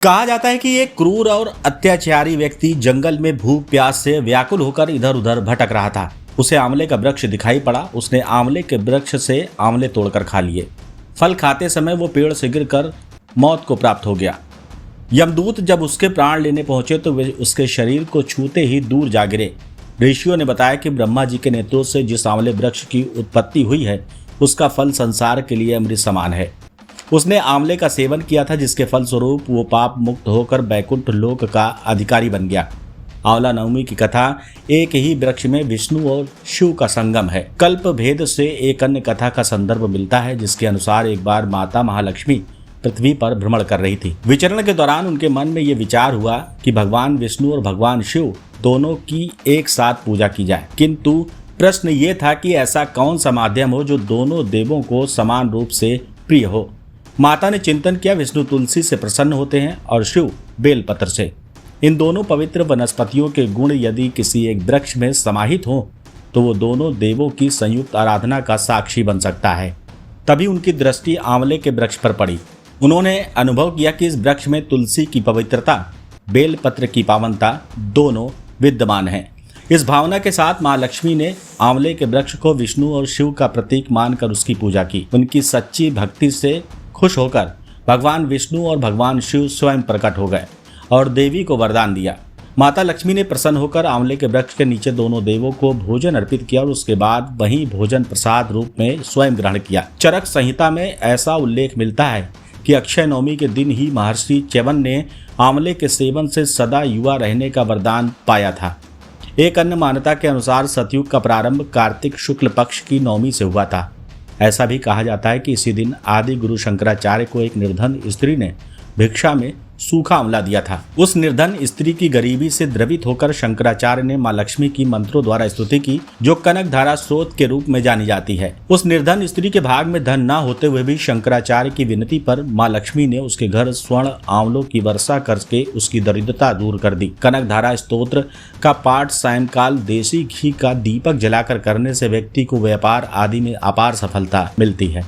कहा जाता है कि एक क्रूर और अत्याचारी व्यक्ति जंगल में भूख प्यास से व्याकुल होकर इधर उधर भटक रहा था। उसे आंवले का वृक्ष दिखाई पड़ा। उसने आंवले के वृक्ष से आंवले तोड़कर खा लिए। फल खाते समय वो पेड़ से गिरकर मौत को प्राप्त हो गया। यमदूत जब उसके प्राण लेने पहुंचे तो वे उसके शरीर को छूते ही दूर जा गिरे। ऋषियों ने बताया कि ब्रह्मा जी के नेतृत्व से जिस आंवले वृक्ष की उत्पत्ति हुई है उसका फल संसार के लिए अमृत समान है। उसने आंवले का सेवन किया था, जिसके फलस्वरूप वो पाप मुक्त होकर बैकुंठ लोक का अधिकारी बन गया। आंवला नवमी की कथा एक ही वृक्ष में विष्णु और शिव का संगम है। कल्प भेद से एक अन्य कथा का संदर्भ मिलता है, जिसके अनुसार एक बार माता महालक्ष्मी पृथ्वी पर भ्रमण कर रही थी। विचरण के दौरान उनके मन में ये विचार हुआ कि भगवान विष्णु और भगवान शिव दोनों की एक साथ पूजा की जाए, किंतु प्रश्न ये था कि ऐसा कौन सा माध्यम हो जो दोनों देवों को समान रूप से प्रिय हो। माता ने चिंतन किया। विष्णु तुलसी से प्रसन्न होते हैं और शिव बेलपत्र से। इन दोनों पवित्र वनस्पतियों के गुण यदि किसी एक वृक्ष में समाहित हों तो वो दोनों देवों की संयुक्त आराधना का साक्षी बन सकता है। तभी उनकी दृष्टि आंवले के वृक्ष पर पड़ी। उन्होंने अनुभव किया कि इस वृक्ष में तुलसी की पवित्रता, बेलपत्र की पावनता दोनों विद्यमान हैं। इस भावना के साथ माँ लक्ष्मी ने आंवले के वृक्ष को विष्णु और शिव का प्रतीक मानकर उसकी पूजा की। उनकी सच्ची भक्ति से खुश होकर भगवान विष्णु और भगवान शिव स्वयं प्रकट हो गए और देवी को वरदान दिया। माता लक्ष्मी ने प्रसन्न होकर आंवले के वृक्ष के नीचे दोनों देवों को भोजन अर्पित किया और उसके बाद वही भोजन प्रसाद रूप में स्वयं ग्रहण किया। चरक संहिता में ऐसा उल्लेख मिलता है कि अक्षय नवमी के दिन ही महर्षि च्यवन ने आंवले के सेवन से सदा युवा रहने का वरदान पाया था। एक अन्य मान्यता के अनुसार सतयुग का प्रारंभ कार्तिक शुक्ल पक्ष की नवमी से हुआ था। ऐसा भी कहा जाता है कि इसी दिन आदि गुरु शंकराचार्य को एक निर्धन स्त्री ने भिक्षा में सूखा आंवला दिया था। उस निर्धन स्त्री की गरीबी से द्रवित होकर शंकराचार्य ने मां लक्ष्मी की मंत्रों द्वारा स्तुति की, जो कनक धारा स्रोत के रूप में जानी जाती है। उस निर्धन स्त्री के भाग में धन न होते हुए भी शंकराचार्य की विनती पर मां लक्ष्मी ने उसके घर स्वर्ण आंवलों की वर्षा करके उसकी दरिद्रता दूर कर दी। कनक धारा स्तोत्र का पाठ सायंकाल देसी घी का दीपक जलाकर करने से व्यक्ति को व्यापार आदि में अपार सफलता मिलती है।